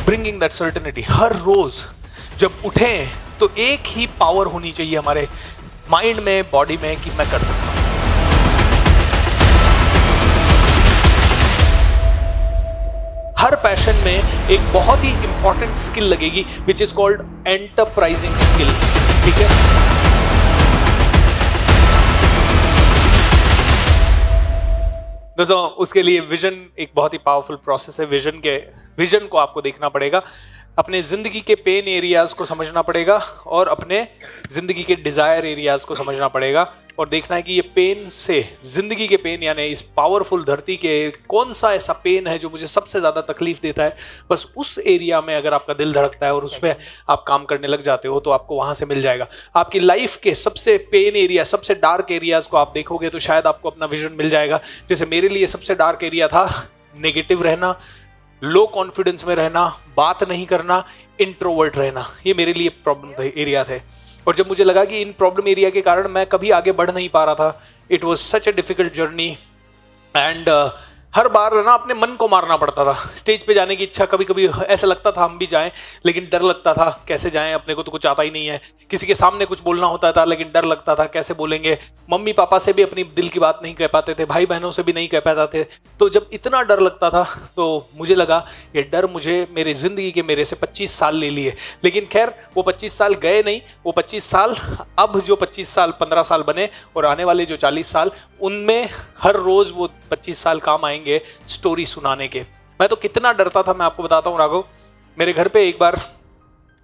Bringing that certainty. हर रोज जब उठें तो एक ही पावर होनी चाहिए हमारे माइंड में, बॉडी में, कि मैं कर सकता हूं। हर पैशन में एक बहुत ही इंपॉर्टेंट स्किल लगेगी which is called enterprising skill. ठीक है, दोस्तों उसके लिए विजन एक बहुत ही पावरफुल प्रोसेस है। विजन को आपको देखना पड़ेगा, अपने जिंदगी के पेन एरियाज को समझना पड़ेगा और अपने जिंदगी के डिजायर एरियाज को समझना पड़ेगा और देखना है कि ये पेन से, जिंदगी के पेन यानी इस पावरफुल धरती के कौन सा ऐसा पेन है जो मुझे सबसे ज्यादा तकलीफ देता है। बस उस एरिया में अगर आपका दिल धड़कता है और उस पर आप काम करने लग जाते हो तो आपको वहां से मिल जाएगा। आपकी लाइफ के सबसे पेन एरिया, सबसे डार्क एरियाज को आप देखोगे तो शायद आपको अपना विजन मिल जाएगा। जैसे मेरे लिए सबसे डार्क एरिया था नेगेटिव रहना, लो कॉन्फिडेंस में रहना, बात नहीं करना, इंट्रोवर्ट रहना। ये मेरे लिए प्रॉब्लम एरिया थे और जब मुझे लगा कि इन प्रॉब्लम एरिया के कारण मैं कभी आगे बढ़ नहीं पा रहा था, it was such a difficult journey and हर बार ना अपने मन को मारना पड़ता था। स्टेज पे जाने की इच्छा, कभी कभी ऐसा लगता था हम भी जाएं, लेकिन डर लगता था कैसे जाएं, अपने को तो कुछ आता ही नहीं है। किसी के सामने कुछ बोलना होता था लेकिन डर लगता था कैसे बोलेंगे। मम्मी पापा से भी अपनी दिल की बात नहीं कह पाते थे, भाई बहनों से भी नहीं कह पाते थे। तो जब इतना डर लगता था तो मुझे लगा ये डर मुझे मेरे जिंदगी के मेरे से 25 साल ले लिए। लेकिन खैर वो 25 साल गए नहीं, वो 25 साल अब जो 25 साल 15 साल बने और आने वाले जो 40 साल, उनमें हर रोज वो 25 साल काम आएंगे स्टोरी सुनाने के। मैं तो कितना डरता था मैं आपको बताता हूँ राघव। मेरे घर पे एक बार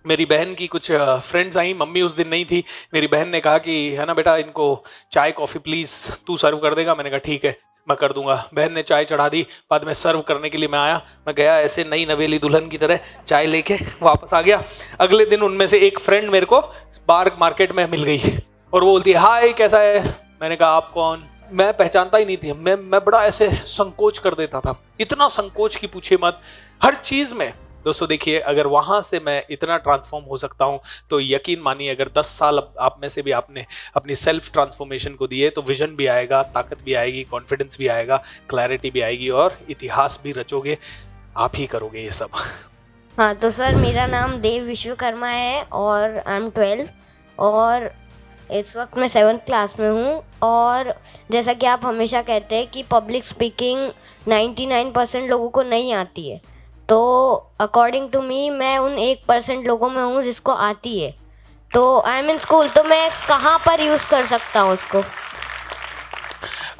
मेरी बहन की कुछ फ्रेंड्स आई, मम्मी उस दिन नहीं थी। मेरी बहन ने कहा कि है ना बेटा, इनको चाय कॉफी प्लीज तू सर्व कर देगा। मैंने कहा ठीक है मैं कर दूंगा। बहन ने चाय चढ़ा दी, बाद में सर्व करने के लिए मैं आया। मैं गया ऐसे नई नवेली दुल्हन की तरह चाय लेके वापस आ गया। अगले दिन उनमें से एक फ्रेंड मेरे को बार मार्केट में मिल गई और वो बोलती है हाय कैसा है। मैंने कहा आप कौन? मैं पहचानता ही नहीं थी। मैं बड़ा ऐसे संकोच कर देता था, इतना संकोच की पूछे मत हर चीज में। दोस्तों देखिए, अगर वहां से मैं इतना ट्रांसफॉर्म हो सकता हूं तो यकीन मानिए अगर 10 साल आप में से भी आपने अपनी सेल्फ ट्रांसफॉर्मेशन को दिए तो विजन भी आएगा, ताकत भी आएगी, कॉन्फिडेंस भी आएगा, क्लैरिटी भी आएगी और इतिहास भी रचोगे। आप ही करोगे ये सब। हाँ तो सर, मेरा नाम देव विश्वकर्मा है और आई एम 12 और इस वक्त मैं 7th क्लास में हूँ। और जैसा कि आप हमेशा कहते हैं कि पब्लिक स्पीकिंग 99% लोगों को नहीं आती है, तो अकॉर्डिंग टू मी मैं उन 1% लोगों में हूँ जिसको आती है। तो आई एम इन स्कूल, तो मैं कहाँ पर यूज़ कर सकता हूँ उसको?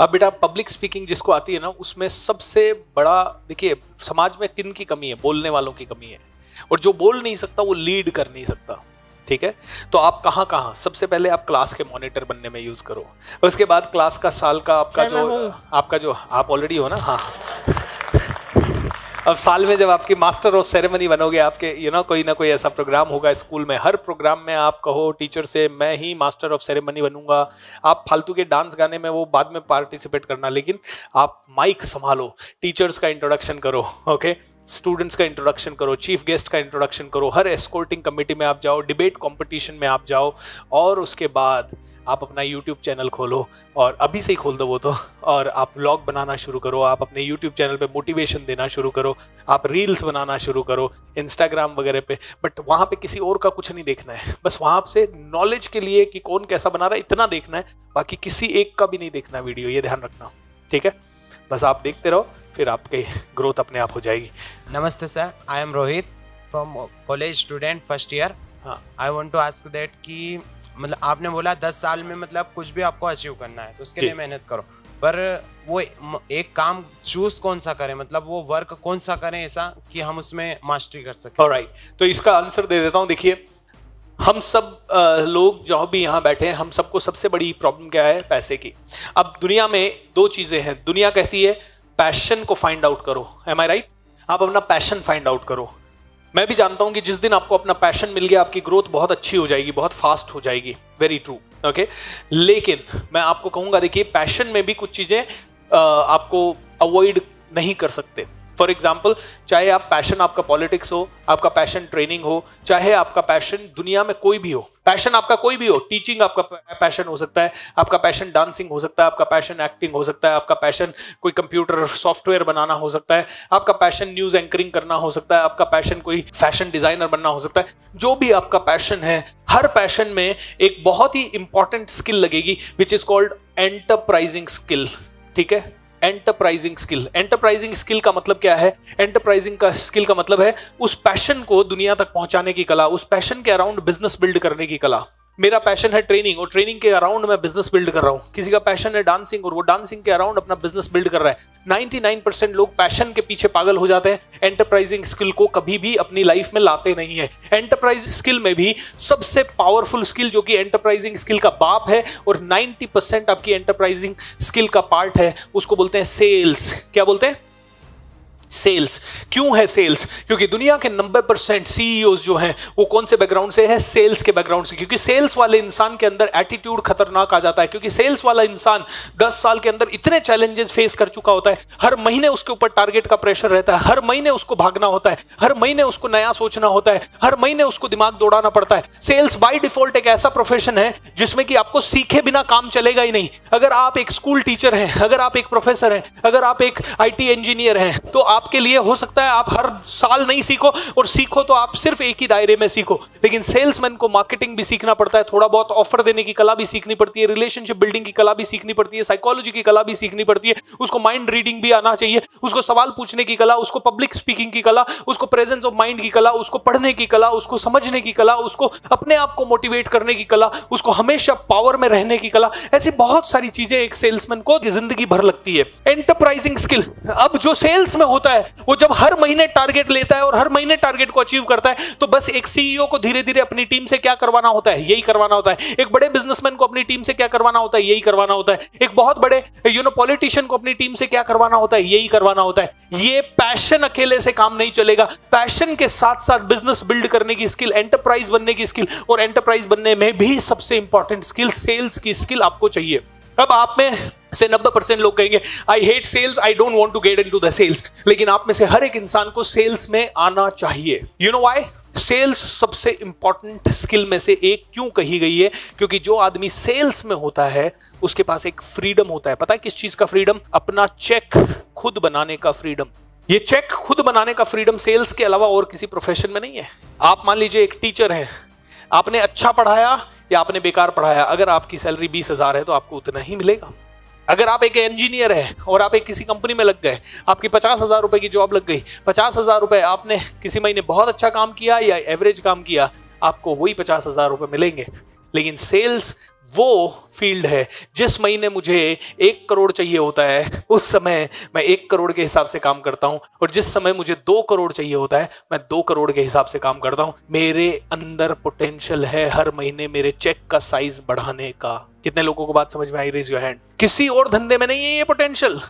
अब बेटा पब्लिक स्पीकिंग जिसको आती है ना, उसमें सबसे बड़ा देखिए समाज में किन की कमी है? बोलने वालों की कमी है। और जो बोल नहीं सकता वो लीड कर नहीं सकता। ठीक है, तो आप कहाँ सबसे पहले आप क्लास के मॉनिटर बनने में यूज करो। उसके बाद क्लास का साल का आपका जो आप ऑलरेडी हो ना, हाँ अब साल में जब आपकी मास्टर ऑफ सेरेमनी बनोगे, आपके कोई ना कोई ऐसा प्रोग्राम होगा स्कूल में, हर प्रोग्राम में आप कहो टीचर से मैं ही मास्टर ऑफ सेरेमनी बनूंगा। आप फालतू के डांस गाने में वो बाद में पार्टिसिपेट करना, लेकिन आप माइक संभालो, टीचर्स का इंट्रोडक्शन करो, ओके, स्टूडेंट्स का इंट्रोडक्शन करो, चीफ गेस्ट का इंट्रोडक्शन करो, हर एस्कोर्टिंग कमेटी में आप जाओ, डिबेट कंपटीशन में आप जाओ और उसके बाद आप अपना यूट्यूब चैनल खोलो और अभी से ही खोल दो वो तो, और आप व्लॉग बनाना शुरू करो। आप अपने यूट्यूब चैनल पे मोटिवेशन देना शुरू करो, आप रील्स बनाना शुरू करो इंस्टाग्राम वगैरह पे। बट वहाँ पे किसी और का कुछ नहीं देखना है, बस वहाँ से नॉलेज के लिए कि कौन कैसा बना रहा है इतना देखना है, बाकी किसी एक का भी नहीं देखना वीडियो, ये ध्यान रखना। ठीक है, बस आप देखते रहो, फिर आपकी ग्रोथ अपने आप हो जाएगी। नमस्ते sir, I am Rohit from college student first year. हाँ, I want to ask that कि मतलब आपने बोला 10 साल में मतलब कुछ भी आपको अचीव करना है तो उसके लिए मेहनत करो, पर वो एक काम चूज कौन सा करें, मतलब वो वर्क कौन सा करें ऐसा कि हम उसमें मास्टरी कर सकें? ऑलराइट, तो इसका आंसर दे देता हूँ। देखिए, हम सब लोग जो भी यहाँ बैठे हैं, हम सबको सबसे बड़ी प्रॉब्लम क्या है? पैसे की। अब दुनिया में दो चीजें हैं। दुनिया कहती है पैशन को फाइंड आउट करो, एम आई राइट? आप अपना पैशन फाइंड आउट करो। मैं भी जानता हूं कि जिस दिन आपको अपना पैशन मिल गया आपकी ग्रोथ बहुत अच्छी हो जाएगी, बहुत फास्ट हो जाएगी, वेरी ट्रू, ओके। लेकिन मैं आपको कहूंगा, देखिए पैशन में भी कुछ चीजें आपको अवॉइड नहीं कर सकते। फॉर एग्जाम्पल, चाहे आप पैशन आपका पॉलिटिक्स हो, आपका पैशन ट्रेनिंग हो, चाहे आपका पैशन दुनिया में कोई भी हो, पैशन आपका कोई भी हो, टीचिंग आपका पैशन हो सकता है, आपका पैशन डांसिंग हो सकता है, आपका पैशन एक्टिंग हो सकता है, आपका पैशन कोई कंप्यूटर सॉफ्टवेयर बनाना हो सकता है, आपका पैशन न्यूज एंकरिंग करना हो सकता है, आपका पैशन कोई फैशन डिजाइनर बनना हो सकता है। जो भी आपका पैशन है, हर पैशन में एक बहुत ही इंपॉर्टेंट स्किल लगेगी which is called enterprising skill. ठीक है, एंटरप्राइजिंग स्किल। एंटरप्राइजिंग स्किल का मतलब क्या है? एंटरप्राइजिंग का स्किल का मतलब है उस पैशन को दुनिया तक पहुंचाने की कला, उस पैशन के अराउंड बिजनेस बिल्ड करने की कला। मेरा पैशन है ट्रेनिंग और ट्रेनिंग के अराउंड मैं बिजनेस बिल्ड कर रहा हूं। किसी का पैशन है डांसिंग और वो डांसिंग के अराउंड अपना बिजनेस बिल्ड कर रहा है। 99% लोग पैशन के पीछे पागल हो जाते हैं, एंटरप्राइजिंग स्किल को कभी भी अपनी लाइफ में लाते नहीं है। एंटरप्राइज स्किल में भी सबसे पावरफुल स्किल जो कि एंटरप्राइजिंग स्किल का बाप है और 90% आपकी एंटरप्राइजिंग स्किल का पार्ट है, उसको बोलते हैं सेल्स। क्या बोलते हैं? सेल्स। क्यों है सेल्स? क्योंकि दुनिया के 90% सीईओज जो हैं वो कौन से बैकग्राउंड से है? सेल्स के बैकग्राउंड से। क्योंकि सेल्स वाले इंसान के अंदर एटीट्यूड खतरनाक आ जाता है, क्योंकि सेल्स वाला इंसान 10 साल के अंदर इतने चैलेंजेस फेस कर चुका होता है, हर महीने उसके ऊपर टारगेट का प्रेशर रहता है, हर महीने उसको भागना होता है, हर महीने उसको नया सोचना होता है, हर महीने उसको दिमाग दौड़ाना पड़ता है। सेल्स बाय डिफॉल्ट एक ऐसा प्रोफेशन है जिसमें कि आपको सीखे बिना काम चलेगा ही नहीं। अगर आप एक स्कूल टीचर हैं, अगर आप एक प्रोफेसर हैं, अगर आप एक IT इंजीनियर हैं, तो आपके लिए हो सकता है आप हर साल नहीं सीखो, और सीखो तो आप सिर्फ एक ही दायरे में सीखो। लेकिन सेल्समैन को मार्केटिंग भी सीखना पड़ता है, थोड़ा बहुत ऑफर देने की कला भी सीखनी पड़ती है, रिलेशनशिप बिल्डिंग की कला भी सीखनी पड़ती है, साइकोलॉजी की कला भी सीखनी पड़ती है, उसको माइंड रीडिंग भी आना चाहिए, उसको सवाल पूछने की कला, उसको पब्लिक स्पीकिंग की कला, उसको प्रेजेंस ऑफ माइंड की कला, उसको पढ़ने की कला, उसको समझने की कला, उसको अपने आप को मोटिवेट करने की कला, उसको हमेशा पावर में रहने की कला। ऐसी बहुत सारी चीजें एक सेल्समैन को जिंदगी भर लगती है। एंटरप्राइजिंग स्किल, अब जो सेल्स में होता है वो जब हर महीने टारगेट लेता है और हर महीने टारगेट को अचीव करता है, तो बस एक सीईओ को धीरे धीरे अपनी टीम से क्या करवाना होता है? यही करवाना होता है। एक बड़े बिजनेसमैन को अपनी टीम से क्या करवाना होता है? यही करवाना होता है। एक बहुत बड़े पॉलिटिशियन को अपनी टीम से क्या करवाना होता है? यही करवाना होता है। ये पैशन अकेले से काम नहीं चलेगा, पैशन के साथ साथ बिजनेस बिल्ड करने की स्किल, एंटरप्राइज बनने की स्किल, और एंटरप्राइज बनने में भी सबसे इंपॉर्टेंट स्किल सेल्स की स्किल आपको चाहिए। अब आप में से 90% लोग कहेंगे I hate sales, I don't want to get into the sales, लेकिन आप में से हर एक इंसान को सेल्स में आना चाहिए। You know why? सेल्स सबसे इंपॉर्टेंट स्किल में से एक क्यों कही गई है? क्योंकि जो आदमी सेल्स में होता है उसके पास एक फ्रीडम होता है। पता है किस चीज का फ्रीडम? अपना चेक खुद बनाने का फ्रीडम। ये चेक खुद बनाने का फ्रीडम सेल्स के अलावा और किसी प्रोफेशन में नहीं है। आप मान लीजिए एक टीचर है, आपने अच्छा पढ़ाया या आपने बेकार पढ़ाया, अगर आपकी सैलरी 20,000 है तो आपको उतना ही मिलेगा। अगर आप एक इंजीनियर हैं और आप एक किसी कंपनी में लग गए, आपकी 50,000 रुपए की जॉब लग गई, 50,000 रुपए आपने किसी महीने बहुत अच्छा काम किया या एवरेज काम किया, आपको वही 50,000 रुपए मिलेंगे। लेकिन सेल्स वो फील्ड है जिस महीने मुझे 1 करोड़ चाहिए होता है उस समय मैं 1 करोड़ के हिसाब से काम करता हूं, और जिस समय मुझे 2 करोड़ चाहिए होता है मैं 2 करोड़ के हिसाब से काम करता हूं। मेरे अंदर पोटेंशियल है हर महीने मेरे चेक का साइज बढ़ाने का। कितने लोगों को बात समझ में आई? Raise your hand. किसी और धंधे में नहीं है ये पोटेंशियल।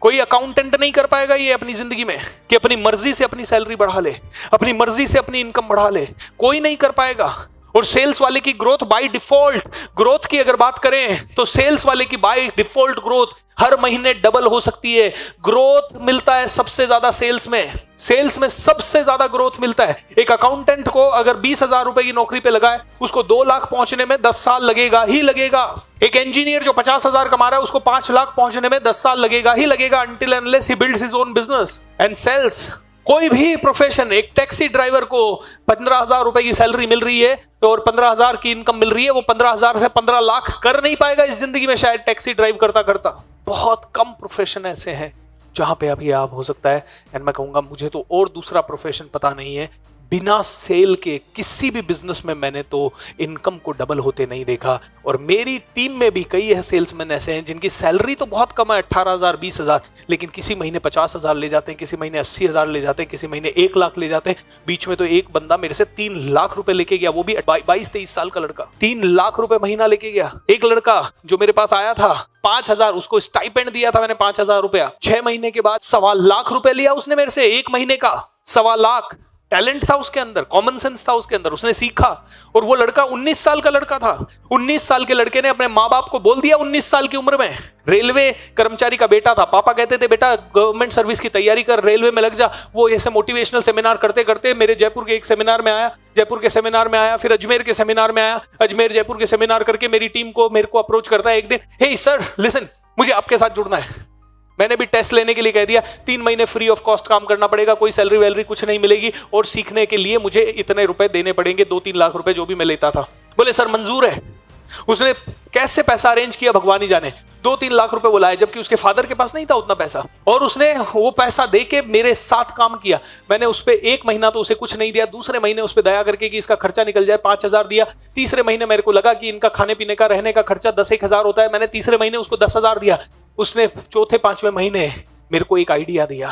कोई अकाउंटेंट नहीं कर पाएगा ये अपनी जिंदगी में कि अपनी मर्जी से अपनी सैलरी बढ़ा ले, अपनी मर्जी से अपनी इनकम बढ़ा ले, कोई नहीं कर पाएगा। और सेल्स वाले की ग्रोथ बाय डिफॉल्ट, ग्रोथ की अगर बात करें तो सेल्स वाले की बाय डिफॉल्ट ग्रोथ हर महीने डबल हो सकती है। ग्रोथ मिलता है सबसे ज्यादा सेल्स में, सेल्स में सबसे ज्यादा ग्रोथ मिलता है। एक अकाउंटेंट को अगर 20,000 रुपए की नौकरी पे लगाए, उसको 2 लाख पहुंचने में 10 साल लगेगा ही लगेगा। एक इंजीनियर जो 50,000 कमा रहा है उसको 5 लाख पहुंचने में 10 साल लगेगा ही लगेगा, until unless he builds his own business and sells। कोई भी प्रोफेशन, एक टैक्सी ड्राइवर को 15,000 रुपए की सैलरी मिल रही है और 15,000 की इनकम मिल रही है, वो 15,000 से 15 लाख कर नहीं पाएगा इस जिंदगी में शायद टैक्सी ड्राइव करता करता। बहुत कम प्रोफेशन ऐसे हैं जहां पे अभी आप हो सकता है, एंड मैं कहूंगा मुझे तो और दूसरा प्रोफेशन पता नहीं है, बिना सेल के किसी भी बिजनेस में मैंने तो इनकम को डबल होते नहीं देखा। और मेरी टीम में भी कई है सेल्समैन ऐसे हैं जिनकी सैलरी तो बहुत कम है, 18,000 20,000, लेकिन किसी महीने 50,000 ले जाते हैं, किसी महीने 80,000 ले जाते हैं, किसी महीने 1 लाख ले जाते हैं। बीच में तो एक बंदा मेरे से 3 लाख रुपए लेके गया, वो भी 22-23 साल का लड़का 3 लाख रुपए महीना लेके गया। एक लड़का जो मेरे पास आया था 5,000, उसको स्टाइपेंड दिया था मैंने 5,000 रुपया, 6 महीने के बाद 1.25 लाख रुपए लिया उसने मेरे से, 1 महीने का 1.25 लाख। टैलेंट था उसके अंदर, कॉमन सेंस था उसके अंदर, उसने सीखा। और वो लड़का 19 साल का लड़का था। 19 साल के लड़के ने अपने माँ बाप को बोल दिया 19 साल की उम्र में, रेलवे कर्मचारी का बेटा था, पापा कहते थे बेटा गवर्नमेंट सर्विस की तैयारी कर, रेलवे में लग जा। वो ऐसे मोटिवेशनल सेमिनार करते करते मेरे जयपुर के एक सेमिनार में आया, जयपुर के सेमिनार में आया, फिर अजमेर के सेमिनार में आया, अजमेर जयपुर के सेमिनार करके मेरी टीम को मेरे को अप्रोच करता है एक दिन, हे सर लिसन, मुझे आपके साथ जुड़ना है। मैंने भी टेस्ट लेने के लिए कह दिया, 3 महीने फ्री ऑफ कॉस्ट काम करना पड़ेगा, कोई सैलरी वैलरी कुछ नहीं मिलेगी, और सीखने के लिए मुझे इतने रुपए देने पड़ेंगे, 2-3 लाख रुपए जो भी मैं लेता था। बोले सर मंजूर है। उसने कैसे पैसा अरेंज किया भगवान ही जाने, 2-3 लाख रुपए वो लाए, जबकि उसके फादर के पास नहीं था उतना पैसा, और उसने वो पैसा दे के मेरे साथ काम किया। मैंने उस पर 1 महीना तो उसे कुछ नहीं दिया, दूसरे महीने उस पर दया करके कि इसका खर्चा निकल जाए 5,000 दिया, तीसरे महीने मेरे को लगा कि इनका खाने पीने का रहने का खर्चा 10-1 हजार होता है, मैंने तीसरे महीने उसको 10,000 दिया। उसने चौथे 5वें महीने मेरे को एक आइडिया दिया,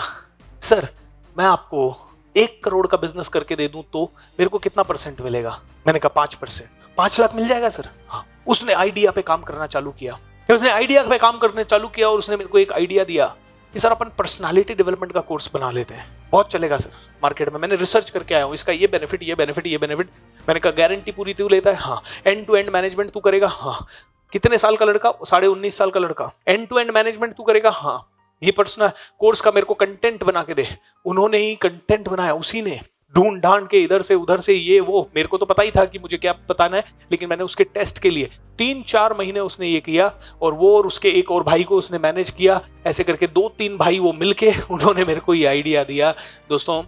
सर मैं आपको 1 करोड़ का बिजनेस करके दे दूं तो मेरे को कितना % मिलेगा? मैंने कहा 5%। 5 लाख मिल जाएगा सर? हाँ। उसने आइडिया पे काम करना चालू किया, उसने आइडिया पे काम करने चालू किया, और उसने मेरे को एक आइडिया दिया कि सर अपन पर्सनालिटी डेवलपमेंट का कोर्स बना लेते हैं, बहुत चलेगा सर मार्केट में। मैंने रिसर्च करके आया हूँ, इसका ये बेनिफिट ये बेनिफिट ये बेनिफिट। मैंने कहा गारंटी पूरी तू लेता है? हाँ। एंड टू एंड मैनेजमेंट तू करेगा? हाँ। कितने साल का लड़का? 19.5 साल का लड़का। एंड टू एंड मैनेजमेंट तू करेगा? हाँ। ये पर्सनल कोर्स का मेरे को कंटेंट बना के दे। उन्होंने ही कंटेंट बनाया, उसी ने ढूंढ ढांड के इधर से उधर से ये वो, मेरे को तो पता ही था कि मुझे क्या बताना है, लेकिन मैंने उसके टेस्ट के लिए 3-4 महीने उसने ये किया, और वो और उसके एक और भाई को उसने मैनेज किया। ऐसे करके 2-3 भाई वो मिलके उन्होंने मेरे को ये आइडिया दिया। दोस्तों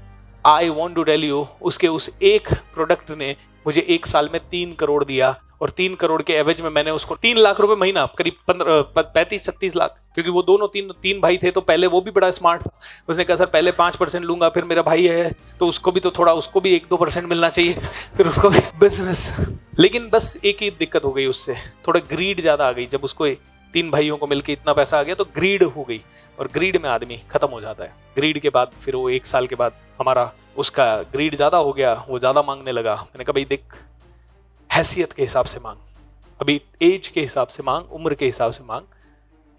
I want to tell you, उसके उस एक प्रोडक्ट ने मुझे 1 साल में 3 करोड़ दिया, और 3 करोड़ के एवरेज में मैंने उसको 3 लाख रुपए महीना, करीब 35-36 लाख, क्योंकि वो दोनों तीन भाई थे। तो पहले वो भी बड़ा स्मार्ट था, उसने कहा सर पहले 5% लूंगा, फिर मेरा भाई है तो उसको भी तो थोड़ा, उसको भी 1-2% मिलना चाहिए, फिर उसको भी बिजनेस। लेकिन बस एक ही दिक्कत हो गई उससे, थोड़ा ग्रीड ज्यादा आ गई। जब उसको 3 भाइयों को मिलकर इतना पैसा आ गया तो ग्रीड हो गई, और ग्रीड में आदमी खत्म हो जाता है। ग्रीड के बाद फिर वो 1 साल के बाद हमारा उसका ग्रीड ज्यादा हो गया, वो ज्यादा मांगने लगा। मैंने कहा भाई देख, हैसियत के हिसाब से मांग, अभी एज के हिसाब से मांग, उम्र के हिसाब से मांग।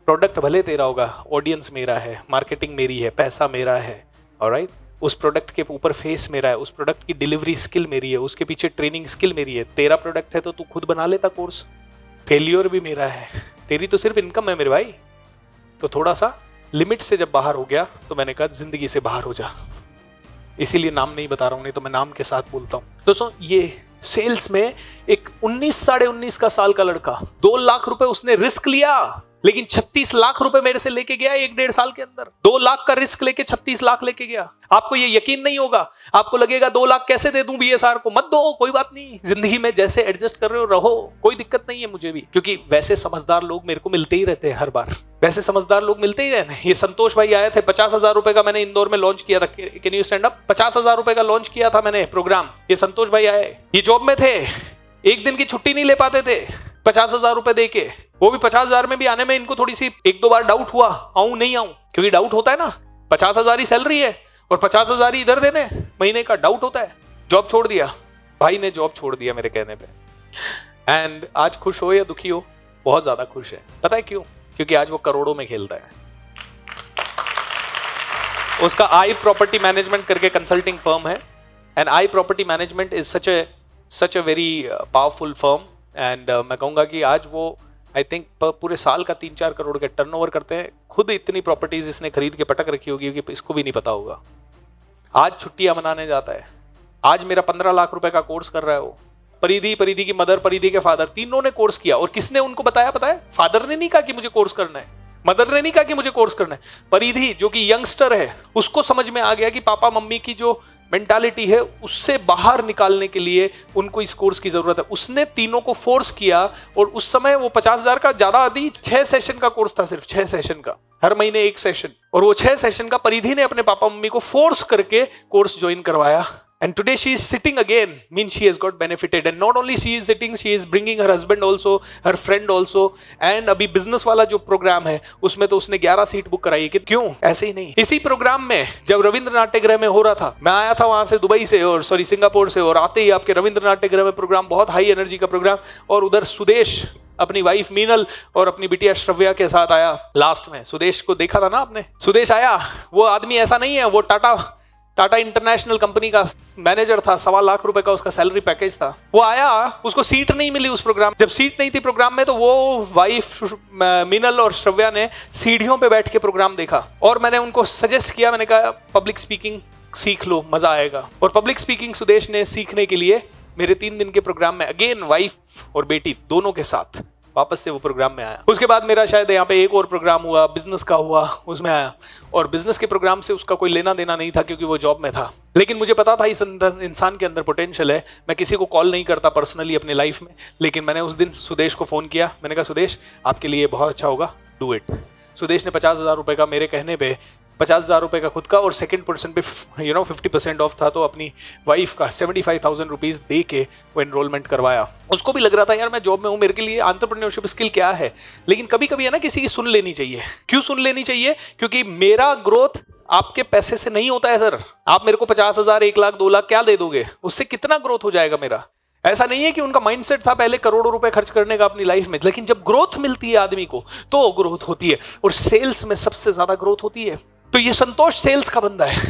प्रोडक्ट भले तेरा होगा, ऑडियंस मेरा है, मार्केटिंग मेरी है, पैसा मेरा है, ऑलराइट। उस प्रोडक्ट के ऊपर फेस मेरा है, उस प्रोडक्ट की डिलीवरी स्किल मेरी है, उसके पीछे ट्रेनिंग स्किल मेरी है। तेरा प्रोडक्ट है तो तू खुद बना लेता कोर्स, फेलियर भी मेरा है, तेरी तो सिर्फ इनकम है मेरे भाई। तो थोड़ा सा लिमिट से जब बाहर हो गया तो मैंने कहा जिंदगी से बाहर हो जा। इसीलिए नाम नहीं बता रहा हूं, नहीं तो मैं नाम के साथ बोलता हूं। दोस्तों ये सेल्स में एक 19-19.5 का साल का लड़का, 2 लाख रुपए उसने रिस्क लिया, लेकिन 36 लाख रुपए मेरे से लेके गया 1-1.5 साल के अंदर। 2 लाख का रिस्क लेके 36 लाख लेके गया। आपको ये यकीन नहीं होगा, आपको लगेगा 2 लाख कैसे दे दूं बीएसआर को। मत दो, कोई बात नहीं, जिंदगी में जैसे एडजस्ट कर रहे हो रहो, कोई दिक्कत नहीं है मुझे भी, क्योंकि वैसे समझदार लोग मेरे को मिलते ही रहते हैं हर बार, वैसे समझदार लोग मिलते ही रहते हैं। ये संतोष भाई आए थे, 50,000 रुपए का मैंने इंदौर में लॉन्च किया था। Can you stand up? 50,000 रुपए का लॉन्च किया था मैंने प्रोग्राम। ये संतोष भाई आए, ये जॉब में थे, एक दिन की छुट्टी नहीं ले पाते थे 50,000 रुपए दे के। वो भी 50,000 में भी आने में इनको थोड़ी सी 1-2 बार डाउट हुआ, आऊं नहीं आऊं, क्योंकि डाउट होता है ना, 50,000 ही सैलरी है और 50,000 ही इधर दे दें महीने का, डाउट होता है। जॉब छोड़ दिया भाई ने, जॉब छोड़ दिया मेरे कहने पे। एंड आज खुश हो या दुखी हो? बहुत ज्यादा खुश है। पता है क्यों? क्योंकि आज वो करोड़ों में खेलता है। उसका आई प्रॉपर्टी मैनेजमेंट करके कंसल्टिंग फर्म है, and I property management is such a very powerful firm. And मैं कहूंगा कि आज वो आई थिंक पूरे साल का 3-4 करोड़ के टर्नओवर करते हैं। खुद इतनी प्रॉपर्टीज इसने खरीद के पटक रखी होगी कि इसको भी नहीं पता होगा। आज छुट्टियां मनाने जाता है, आज मेरा 15 लाख रुपए का कोर्स कर रहा है वो। परिधि की मदर, परिधि के फादर, तीनों ने कोर्स किया। और किसने उनको बताया पता है? फादर ने नहीं कहा कि मुझे कोर्स करना है, मदर ने नहीं कहा कि मुझे कोर्स करना है। परिधि जो कि यंगस्टर है, उसको समझ में आ गया कि पापा मम्मी की जो मेंटालिटी है उससे बाहर निकालने के लिए उनको इस कोर्स की जरूरत है। उसने तीनों को फोर्स किया, और उस समय वो 50,000 का ज्यादा आदि 6 सेशन का कोर्स था, सिर्फ 6 सेशन का, हर महीने 1 सेशन। और वो 6 सेशन का परिधि ने अपने पापा मम्मी को फोर्स करके कोर्स ज्वाइन करवाया। And today she is sitting again, means she has got benefited. And not only she is sitting, she is bringing her husband also, her friend also. And अभी business वाला जो programme है उसमें तो उसने 11 seat book कराई है। क्यों? ऐसे ही नहीं। इसी प्रोग्राम में जब रविंद्र नाट्यगृह में हो रहा था, मैं आया था वहां से दुबई से, और सिंगापुर से, और आते ही आपके रविंद्र नाट्यगृह में प्रोग्राम, बहुत हाई एनर्जी का प्रोग्राम। और उधर सुदेश अपनी वाइफ मीनल और अपनी बिटिया श्रव्या के साथ आया। लास्ट में सुदेश को देखा था ना आपने? सुदेश आया, वो आदमी ऐसा नहीं है, वो टाटा टाटा इंटरनेशनल कंपनी का मैनेजर था, 1.25 लाख रुपए का उसका सैलरी पैकेज था। वो आया, उसको सीट नहीं मिली उस प्रोग्राम। जब सीट नहीं थी प्रोग्राम में तो वो वाइफ मीनल और श्रव्या ने सीढ़ियों पे बैठ के प्रोग्राम देखा और मैंने उनको सजेस्ट किया, मैंने कहा पब्लिक स्पीकिंग सीख लो, मजा आएगा। और पब्लिक स्पीकिंग सुदेश ने सीखने के लिए मेरे 3 दिन के प्रोग्राम में अगेन वाइफ और बेटी दोनों के साथ वापस से वो प्रोग्राम में आया। उसके बाद मेरा शायद यहाँ पे एक और प्रोग्राम हुआ, बिजनेस का हुआ, उसमें आया। और बिजनेस के प्रोग्राम से उसका कोई लेना देना नहीं था क्योंकि वो जॉब में था, लेकिन मुझे पता था इस इंसान के अंदर पोटेंशियल है। मैं किसी को कॉल नहीं करता पर्सनली अपनी लाइफ में, लेकिन मैंने उस दिन सुदेश को फोन किया। मैंने कहा सुदेश आपके लिए बहुत अच्छा होगा, डू इट। सुदेश ने 50,000 रुपए का मेरे कहने पे 50,000 रुपए का खुद का और सेकंड पर्सन पे 50% ऑफ था, तो अपनी वाइफ का 75,000 रुपीज दे के वो एनरोलमेंट करवाया। उसको भी लग रहा था यार मैं जॉब में हूँ, मेरे के लिए एंटरप्रेन्योरशिप स्किल क्या है। लेकिन कभी कभी है ना किसी की सुन लेनी चाहिए। क्यों सुन लेनी चाहिए? क्योंकि मेरा ग्रोथ आपके पैसे से नहीं होता है सर। आप मेरे को 50,000, 1 लाख, 2 लाख क्या दे दोगे, उससे कितना ग्रोथ हो जाएगा मेरा? ऐसा नहीं है कि उनका माइंडसेट था पहले करोड़ों रुपए खर्च करने का अपनी लाइफ में, लेकिन जब ग्रोथ मिलती है आदमी को तो ग्रोथ होती है, और सेल्स में सबसे ज्यादा ग्रोथ होती है। तो ये संतोष सेल्स का बंदा है,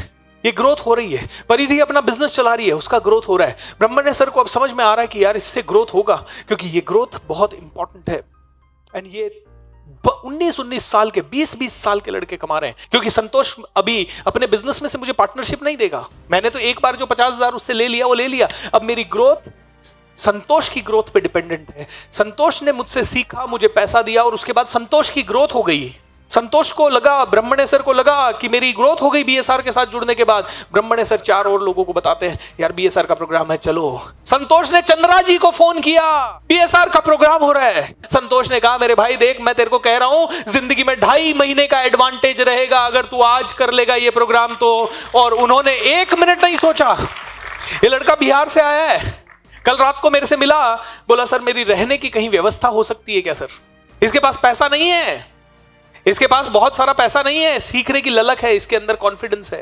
ये ग्रोथ हो रही है। परिधि अपना बिजनेस चला रही है, उसका ग्रोथ हो रहा है। ब्रह्मण्य सर को अब समझ में आ रहा है कि यार इससे ग्रोथ होगा, क्योंकि ये ग्रोथ बहुत इंपॉर्टेंट है। एंड ये 19 साल के 20 साल के लड़के कमा रहे हैं, क्योंकि संतोष अभी अपने बिजनेस में से मुझे पार्टनरशिप नहीं देगा। मैंने तो एक बार जो 50,000 उससे ले लिया वो ले लिया। अब मेरी ग्रोथ संतोष की ग्रोथ पे डिपेंडेंट है। संतोष ने मुझसे सीखा, मुझे पैसा दिया, और उसके बाद संतोष की ग्रोथ हो गई। संतोष को लगा, ब्रह्मण्य सर को लगा कि मेरी ग्रोथ हो गई बीएसआर के साथ जुड़ने के बाद। ब्रह्मण्य सर 4 और लोगों को बताते हैं यार बीएसआर का प्रोग्राम है चलो। संतोष ने चंद्रा जी को फोन किया, बीएसआर का प्रोग्राम हो रहा है। संतोष ने कहा मेरे भाई देख, मैं तेरे को कह रहा हूं जिंदगी में 2.5 महीने का एडवांटेज रहेगा अगर तू आज कर लेगा ये प्रोग्राम तो। और उन्होंने 1 मिनट नहीं सोचा। ये लड़का बिहार से आया है, कल रात को मेरे से मिला, बोला सर मेरी रहने की कहीं व्यवस्था हो सकती है क्या सर? इसके पास पैसा नहीं है, इसके पास बहुत सारा पैसा नहीं है, सीखने की ललक है, इसके अंदर कॉन्फिडेंस है।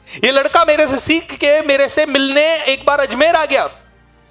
ये लड़का मेरे से सीख के मेरे से मिलने एक बार अजमेर आ गया,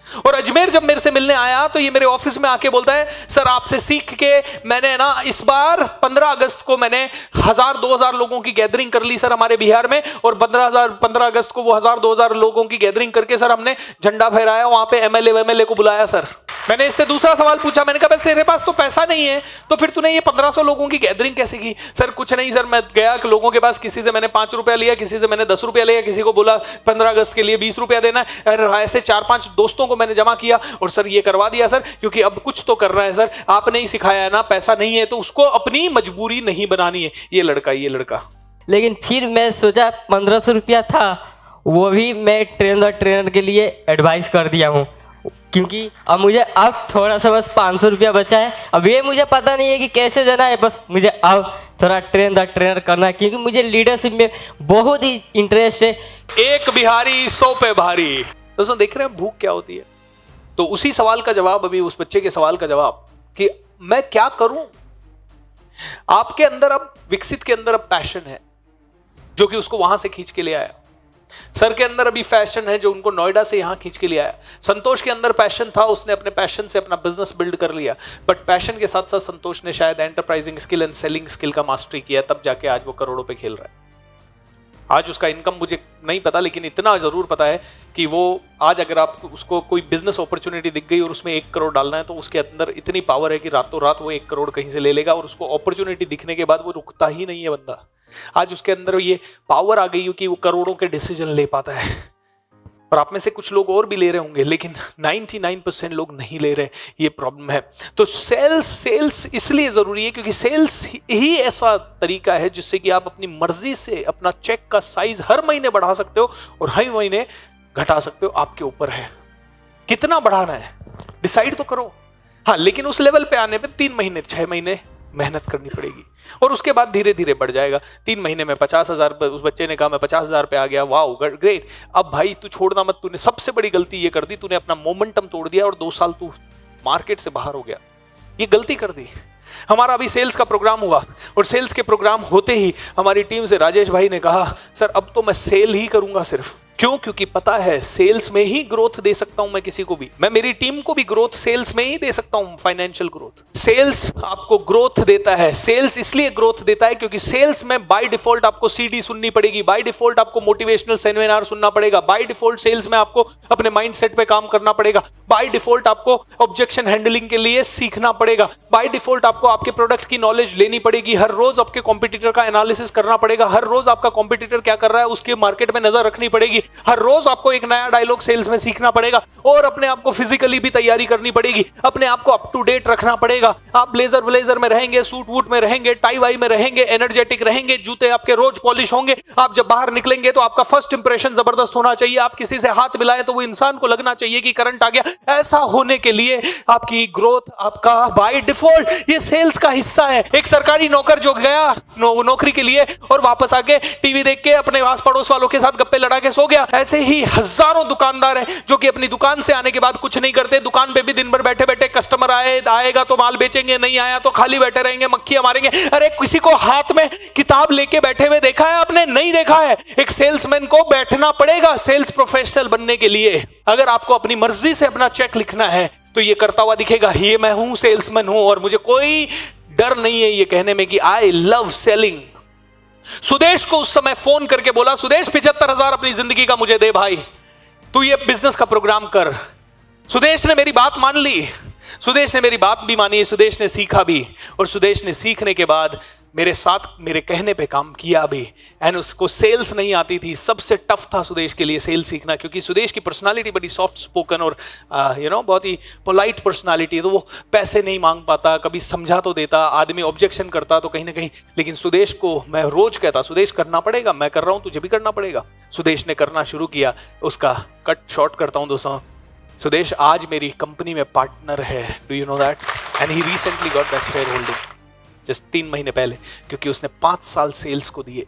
और अजमेर जब मेरे से मिलने आया तो ये मेरे ऑफिस में आके बोलता है सर आपसे सीख के मैंने ना इस बार 15 अगस्त को मैंने 1000-2000 लोगों की गैदरिंग कर ली सर हमारे बिहार में, और 15 अगस्त को वो 1000-2000 लोगों की गैदरिंग करके सर हमने झंडा फहराया, वहां पे एमएलए को बुलाया सर। मैंने इससे दूसरा सवाल पूछा, मैंने कहा बस तेरे पास तो पैसा नहीं है तो फिर तूने ये 1500 लोगों की गैदरिंग कैसे की? सर कुछ नहीं सर, मैं गया लोगों के पास, किसी से मैंने 5 रुपया लिया, किसी से मैंने 10 रुपया लिया, किसी को बोला 15 अगस्त के लिए 20 रुपया देना है, ऐसे 4-5 दोस्तों को मैंने जमा किया और सर ये करवा दिया सर, क्योंकि अब कुछ तो करना है सर, आपने ही सिखाया है ना, पैसा नहीं है तो उसको अपनी मजबूरी नहीं बनानी है। ये लड़का लेकिन फिर मैं सोचा 1500 रुपया था, वो भी मैं ट्रेनर के लिए एडवाइस कर दिया हूँ, क्योंकि अब मुझे अब थोड़ा सा बस 500 रुपया बचा है। अब ये मुझे पता नहीं है कि कैसे जाना है, बस मुझे अब थोड़ा ट्रेनर करना है, क्योंकि मुझे लीडरशिप में बहुत ही इंटरेस्ट है। एक बिहारी 100 पे भारी। दोस्तों देख रहे हैं भूख क्या होती है? तो उसी सवाल का जवाब, अभी उस बच्चे के सवाल का जवाब कि मैं क्या करूं। आपके अंदर अब विकसित के अंदर अब पैशन है जो कि उसको वहां से खींच के ले आया। सर के अंदर अभी फैशन है जो उनको नोएडा से यहां खींच के ले आया। संतोष के अंदर पैशन था, उसने अपने पैशन से अपना बिजनेस बिल्ड कर लिया, बट पैशन के साथ साथ संतोष ने शायद enterprising skill and selling skill का मास्टरी किया, तब जाके आज वो करोड़ों पे खेल रहा है। आज उसका इनकम मुझे नहीं पता, लेकिन इतना जरूर पता है कि वो आज अगर आप उसको कोई बिजनेस अपॉर्चुनिटी दिख गई और उसमें 1 करोड़ डालना है तो उसके अंदर इतनी पावर है कि रातों रात वो 1 करोड़ कहीं से ले लेगा, और उसको अपॉर्चुनिटी दिखने के बाद वो रुकता ही नहीं है बंदा। आज उसके अंदर ये पावर आ गई कि वो करोड़ों के डिसीजन ले पाता है। और आप में से कुछ लोग और भी ले रहे होंगे, लेकिन 99% लोग नहीं ले रहे, ये प्रॉब्लम है। तो सेल्स इसलिए जरूरी है क्योंकि सेल्स ही ऐसा तरीका है जिससे कि आप अपनी मर्जी से अपना चेक का साइज हर महीने बढ़ा सकते हो और हर महीने घटा सकते हो। आपके ऊपर है कितना बढ़ाना है, डिसाइड तो करो। हाँ, लेकिन उस लेवल पे आने पे 3 महीने 6 महीने मेहनत करनी पड़ेगी, और उसके बाद धीरे धीरे बढ़ जाएगा। 3 महीने में 50,000, उस बच्चे ने कहा मैं 50,000 पे आ गया, वाओ ग्रेट। अब भाई तू छोड़ना मत, तूने सबसे बड़ी गलती ये कर दी, तूने अपना मोमेंटम तोड़ दिया और 2 साल तू मार्केट से बाहर हो गया, ये गलती कर दी। हमारा अभी सेल्स का प्रोग्राम हुआ, और सेल्स के प्रोग्राम होते ही हमारी टीम से राजेश भाई ने कहा सर अब तो मैं सेल ही करूंगा सिर्फ, क्यों? क्योंकि पता है सेल्स में ही ग्रोथ दे सकता हूं मैं किसी को भी, मैं मेरी टीम को भी ग्रोथ सेल्स में ही दे सकता हूं, फाइनेंशियल ग्रोथ। सेल्स आपको ग्रोथ देता है। सेल्स इसलिए ग्रोथ देता है क्योंकि सेल्स में बाय डिफॉल्ट आपको सीडी सुननी पड़ेगी, बाय डिफॉल्ट आपको मोटिवेशनल सेमिनार सुनना पड़ेगा, बाय डिफॉल्ट सेल्स में आपको अपने माइंडसेट पे काम करना पड़ेगा, बाय डिफॉल्ट आपको ऑब्जेक्शन हैंडलिंग के लिए सीखना पड़ेगा, बाय डिफॉल्ट आपको आपके प्रोडक्ट की नॉलेज लेनी पड़ेगी, हर रोज आपके कॉम्पिटिटर का एनालिसिस करना पड़ेगा, हर रोज आपका कॉम्पिटिटर क्या कर रहा है उसके मार्केट में नजर रखनी पड़ेगी, हर रोज आपको एक नया डायलॉग सेल्स में सीखना पड़ेगा और अपने आप को फिजिकली भी तैयारी करनी पड़ेगी, अपने आप को अप टू डेट रखना पड़ेगा। आप ब्लेजर व्लेजर में रहेंगे, सूट वूट में रहेंगे, टाई वाई में रहेंगे, एनर्जेटिक रहेंगे, जूते आपके रोज पॉलिश होंगे, आप जब बाहर निकलेंगे तो आपका फर्स्ट इंप्रेशन जबरदस्त होना चाहिए, आप किसी से हाथ मिलाएं तो वो इंसान को लगना चाहिए कि करंट आ गया। ऐसा होने के लिए आपकी ग्रोथ आपका बाय डिफॉल्ट ये सेल्स का हिस्सा है। एक सरकारी नौकर जो गया नौकरी के लिए और वापस आके टीवी देख के अपने आस पड़ोस वालों के साथ गप्पे लड़ा के सो गया, ऐसे ही हजारों दुकानदार हैं जो कि अपनी दुकान से आने के बाद कुछ नहीं करते, दुकान पे भी दिन भर बैठे बैठे कस्टमर आएगा तो माल बेचेंगे, नहीं आया तो खाली बैठे रहेंगे, मक्खियां मारेंगे। अरे किसी को हाथ में किताब लेके बैठे हुए देखा है आपने? नहीं देखा है। एक सेल्समैन को बैठना पड़ेगा सेल्स प्रोफेशनल बनने के लिए। अगर आपको अपनी मर्जी से अपना चेक लिखना है तो ये करता हुआ दिखेगा, ये मैं हूं, सेल्समैन हूं और मुझे कोई डर नहीं है ये कहने में कि आई लव सेलिंग। सुदेश को उस समय फोन करके बोला, सुदेश 75,000 अपनी जिंदगी का मुझे दे भाई, तू ये बिजनेस का प्रोग्राम कर। सुदेश ने मेरी बात मान ली, सुदेश ने मेरी बात भी मानी, सुदेश ने सीखा भी और सुदेश ने सीखने के बाद मेरे साथ मेरे कहने पे काम किया भी। एंड उसको सेल्स नहीं आती थी, सबसे टफ था सुदेश के लिए सेल्स सीखना, क्योंकि सुदेश की पर्सनालिटी बड़ी सॉफ्ट स्पोकन और बहुत ही पोलाइट पर्सनालिटी है, तो वो पैसे नहीं मांग पाता, कभी समझा तो देता, आदमी ऑब्जेक्शन करता तो कहीं ना कहीं, लेकिन सुदेश को मैं रोज कहता सुदेश करना पड़ेगा, मैं कर रहा हूं तुझे भी करना पड़ेगा। सुदेश ने करना शुरू किया। उसका कट शॉर्ट करता हूं दोस्तों, सुदेश आज मेरी कंपनी में पार्टनर है, do you know that? And he recently got that share holding just 3 महीने पहले, क्योंकि उसने 5 साल सेल्स को दिए,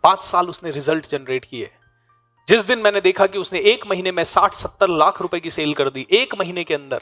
5 साल उसने रिजल्ट जनरेट किए। जिस दिन मैंने देखा कि उसने 1 महीने में 60-70 लाख रुपए की सेल कर दी, 1 महीने के अंदर,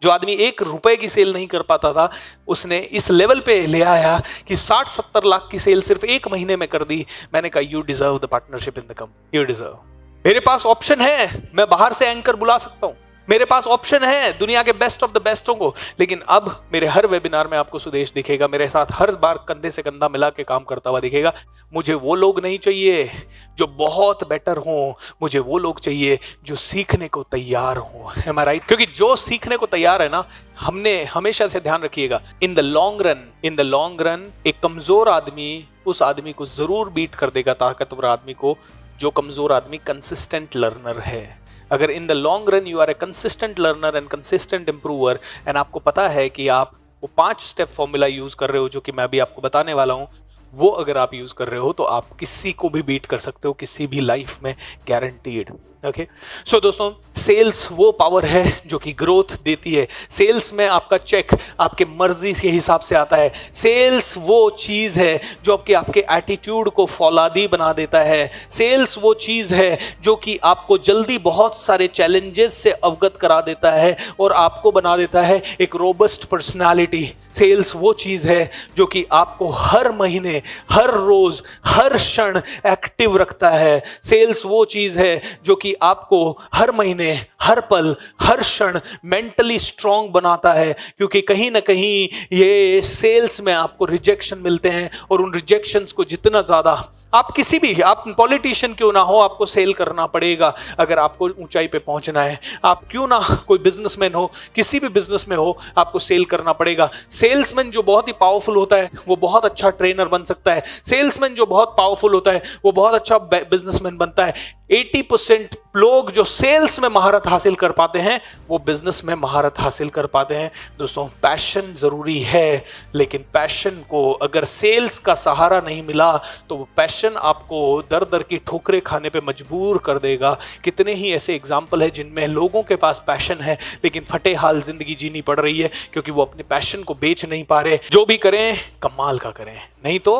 जो आदमी 1 रुपए की सेल नहीं कर पाता था उसने इस लेवल पे ले आया कि 60-70 लाख की सेल सिर्फ 1 महीने में कर दी। मैंने कहा you deserve the partnership in the company, you deserve. मेरे पास ऑप्शन है, मैं बाहर से एंकर बुला सकता हूं, मेरे पास ऑप्शन है दुनिया के बेस्ट ऑफ द बेस्टों को, लेकिन अब मेरे हर वेबिनार में आपको सुदेश दिखेगा, मेरे साथ हर बार कंधे से कंधा मिला के काम करता हुआ दिखेगा। मुझे वो लोग नहीं चाहिए जो बहुत बेटर हों, मुझे वो लोग चाहिए जो सीखने को तैयार हों। एम आई राइट? क्योंकि जो सीखने को तैयार है ना, हमने हमेशा से ध्यान रखिएगा, इन द लॉन्ग रन एक कमजोर आदमी उस आदमी को जरूर बीट कर देगा, ताकतवर आदमी को, जो कमजोर आदमी कंसिस्टेंट लर्नर है। अगर in the long run you are a consistent learner and consistent improver, and आपको पता है कि आप वो 5 स्टेप फॉर्मूला यूज कर रहे हो, जो कि मैं अभी आपको बताने वाला हूं, वो अगर आप यूज कर रहे हो तो आप किसी को भी बीट कर सकते हो किसी भी लाइफ में, गारंटीड। ओके, सो दोस्तों, सेल्स वो पावर है जो कि ग्रोथ देती है। सेल्स में आपका चेक आपके मर्जी के हिसाब से आता है। सेल्स वो चीज है जो आपके एटीट्यूड को फौलादी बना देता है। सेल्स वो चीज है जो कि आपको जल्दी बहुत सारे चैलेंजेस से अवगत करा देता है और आपको बना देता है एक रोबस्ट पर्सनालिटी। सेल्स वो चीज है जो कि आपको हर महीने, हर रोज, हर क्षण एक्टिव रखता है। सेल्स वो चीज है जो कि आपको हर महीने, हर पल, हर क्षण मेंटली स्ट्रांग बनाता है, क्योंकि कहीं ना कहीं ये सेल्स में आपको रिजेक्शन मिलते हैं और उन रिजेक्शंस को जितना ज्यादा आप किसी भी, आप पॉलिटिशियन क्यों ना हो, आपको सेल करना पड़ेगा अगर आपको ऊंचाई पे पहुंचना है। आप क्यों ना कोई बिजनेसमैन हो, किसी भी बिजनेस में हो, आपको सेल करना पड़ेगा। सेल्समैन जो बहुत ही पावरफुल होता है वो बहुत अच्छा ट्रेनर बन सकता है। सेल्समैन जो बहुत पावरफुल होता है वो बहुत अच्छा बिजनेसमैन बनता है। 80% लोग जो सेल्स में महारत हासिल कर पाते हैं वो बिजनेस में महारत हासिल कर पाते हैं। दोस्तों, पैशन जरूरी है, लेकिन पैशन को अगर सेल्स का सहारा नहीं मिला तो वो पैशन आपको दर दर की ठोकरें खाने पे मजबूर कर देगा। कितने ही ऐसे एग्जाम्पल है जिनमें लोगों के पास पैशन है लेकिन फटे हाल जिंदगी जीनी पड़ रही है क्योंकि वो अपने पैशन को बेच नहीं पा रहे। जो भी करें कमाल का करें, नहीं तो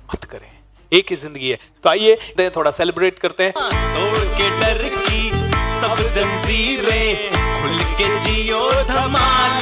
मत करें, एक ही जिंदगी है। तो आइए थोड़ा सेलिब्रेट करते हैं। तोड़ के डर की सब जंजीरें, खुल के जियो धमाल